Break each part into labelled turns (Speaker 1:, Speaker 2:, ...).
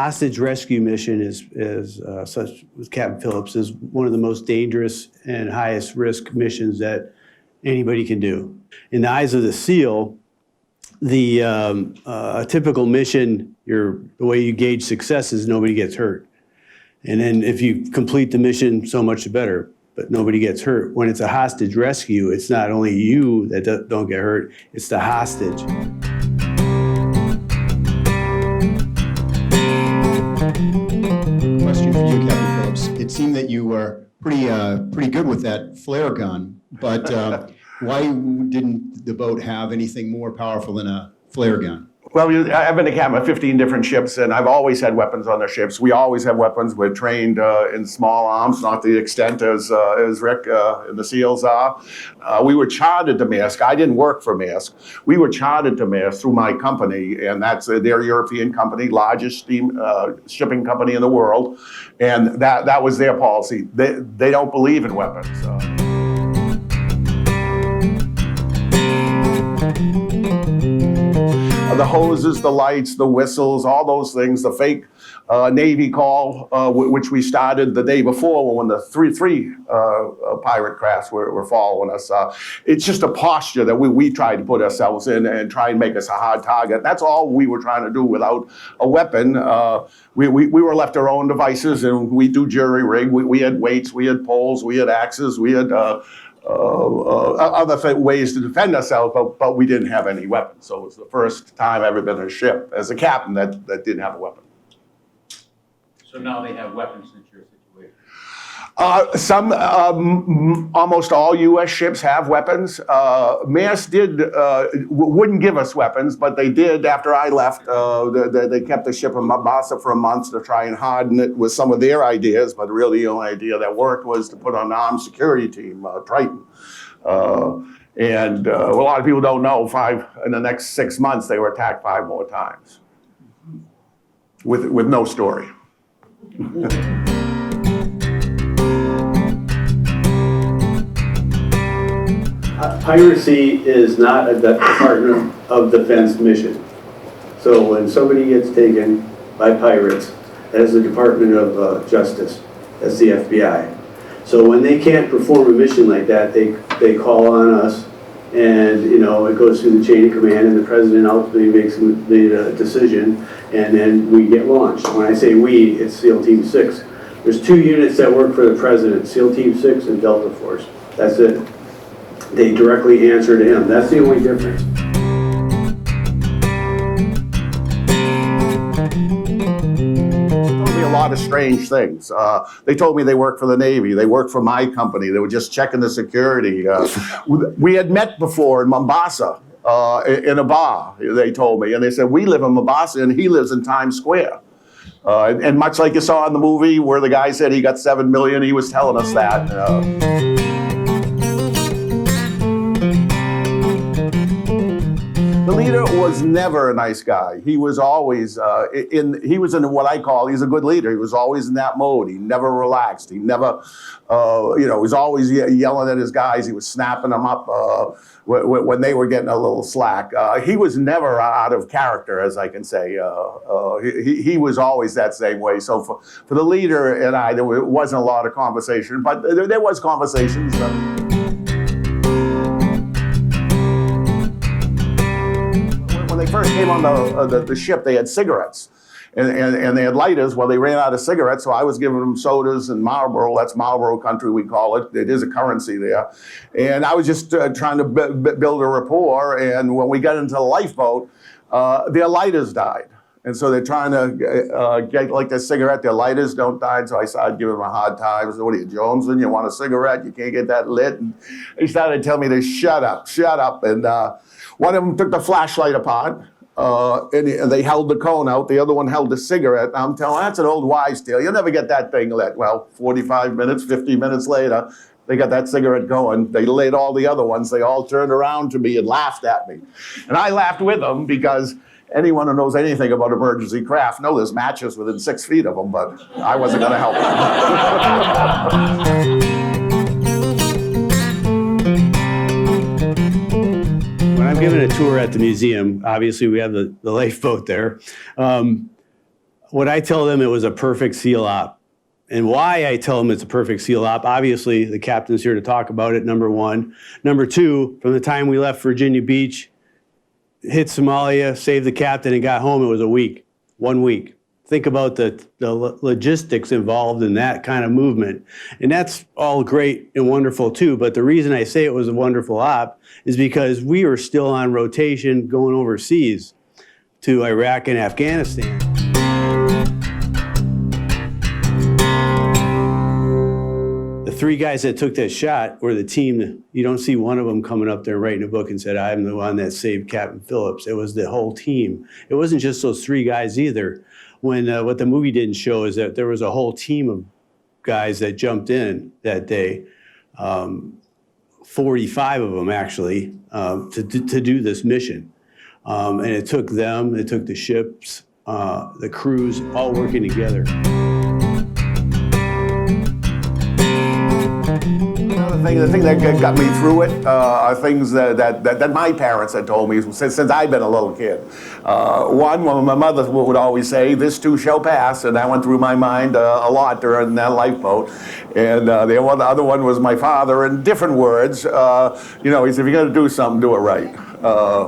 Speaker 1: hostage rescue mission is such with Captain Phillips is one of the most dangerous and highest risk missions that anybody can do. In the eyes of the SEAL, a typical mission, the way you gauge success is nobody gets hurt. And then if you complete the mission, so much the better, but nobody gets hurt. When it's a hostage rescue, it's not only you that don't get hurt, it's the hostage.
Speaker 2: Question for you, Captain Phillips. It seemed that you were pretty good with that flare gun, but why didn't the boat have anything more powerful than a flare gun?
Speaker 3: Well, I've been a captain of 15 different ships, and I've always had weapons on their ships. We always have weapons. We're trained in small arms, not the extent as Rick and the SEALs are. We were chartered to Maersk. I didn't work for Maersk. We were chartered to Maersk through my company, and that's their European company, largest shipping company in the world, and that was their policy. They don't believe in weapons. The hoses, the lights, the whistles, all those things, the fake Navy call, which we started the day before when the three pirate crafts were following us. It's just a posture that we tried to put ourselves in and try and make us a hard target. That's all we were trying to do without a weapon. We were left our own devices, and we do jury rig. We had weights, we had poles, we had axes, we had other ways to defend ourselves, but we didn't have any weapons. So it was the first time I've ever been on a ship as a captain that didn't have a weapon.
Speaker 4: So now they have weapons since your situation?
Speaker 3: Almost all U.S. ships have weapons. Maersk wouldn't give us weapons, but they did after I left. They kept the ship in Mombasa for a month to try and harden it with some of their ideas, but really the only idea that worked was to put on an armed security team, Triton. And a lot of people don't know, in the next 6 months, they were attacked 5 more times with no story.
Speaker 1: Piracy is not a Department of Defense mission. So when somebody gets taken by pirates, that is the Department of Justice. That's the FBI. So when they can't perform a mission like that, they call on us, and it goes through the chain of command, and the president ultimately makes the decision, and then we get launched. When I say we, it's SEAL Team 6. There's 2 units that work for the president, SEAL Team 6 and Delta Force. That's it. They directly answer to him. That's the only difference.
Speaker 3: A lot of strange things. They told me they worked for the Navy. They worked for my company. They were just checking the security. We had met before in Mombasa in a bar, they told me. And they said, we live in Mombasa and he lives in Times Square. And much like you saw in the movie where the guy said he got $7 million, he was telling us that. The leader was never a nice guy. He was always what I call, he's a good leader. He was always in that mode. He never relaxed. He never, he was always yelling at his guys. He was snapping them up when they were getting a little slack. He was never out of character, as I can say. He was always that same way. So for the leader and I, there wasn't a lot of conversation, but there was conversations. When they first came on the ship, they had cigarettes and they had lighters. Well, they ran out of cigarettes, so I was giving them sodas and Marlboro. That's Marlboro country, we call it. It is a currency there. And I was just trying to build a rapport. And when we got into the lifeboat, their lighters died. And so they're trying to get like their cigarette, their lighters don't die. So I started giving them a hard time. I said, what are you, Jonesing? You want a cigarette? You can't get that lit? And they started telling me to shut up. And one of them took the flashlight apart, and they held the cone out. The other one held the cigarette. I'm telling, that's an old wives' tale. You'll never get that thing lit. Well, 45 minutes, 50 minutes later, they got that cigarette going. They lit all the other ones. They all turned around to me and laughed at me. And I laughed with them because anyone who knows anything about emergency craft knows there's matches within 6 feet of them, but I wasn't going to help them.
Speaker 1: When I'm giving a tour at the museum, obviously we have the lifeboat there. what I tell them, it was a perfect SEAL op. And why I tell them it's a perfect SEAL op, obviously the captain's here to talk about it, number one. Number two, from the time we left Virginia Beach, hit Somalia, saved the captain, and got home, it was a week, 1 week. Think about the logistics involved in that kind of movement. And that's all great and wonderful too, but the reason I say it was a wonderful op is because we were still on rotation going overseas to Iraq and Afghanistan. The three guys that took that shot were the team. You don't see one of them coming up there writing a book and said, I'm the one that saved Captain Phillips. It was the whole team. It wasn't just those three guys either. When what the movie didn't show is that there was a whole team of guys that jumped in that day, 45 of them actually, to do this mission. And it took them, it took the ships, the crews, all working together.
Speaker 3: The thing that got me through it are things that my parents had told me since I've been a little kid. One, my mother would always say, "This too shall pass," and that went through my mind a lot during that lifeboat. And the other one was my father, in different words. He said, "If you're going to do something, do it right."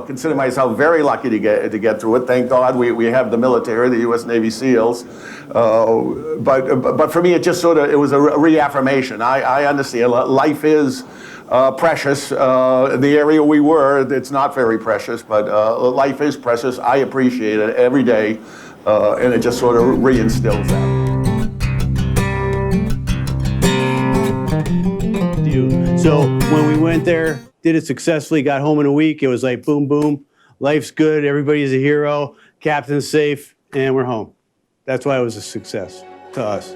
Speaker 3: Consider myself very lucky to get through it. Thank God we have the military, the U.S. Navy SEALs. But for me, it was a reaffirmation. I understand life is precious. In the area we were, it's not very precious, but life is precious. I appreciate it every day, and it just sort of reinstills that.
Speaker 1: So when we went there, did it successfully, got home in a week, it was like boom, boom, life's good, everybody's a hero, captain's safe, and we're home. That's why it was a success to us.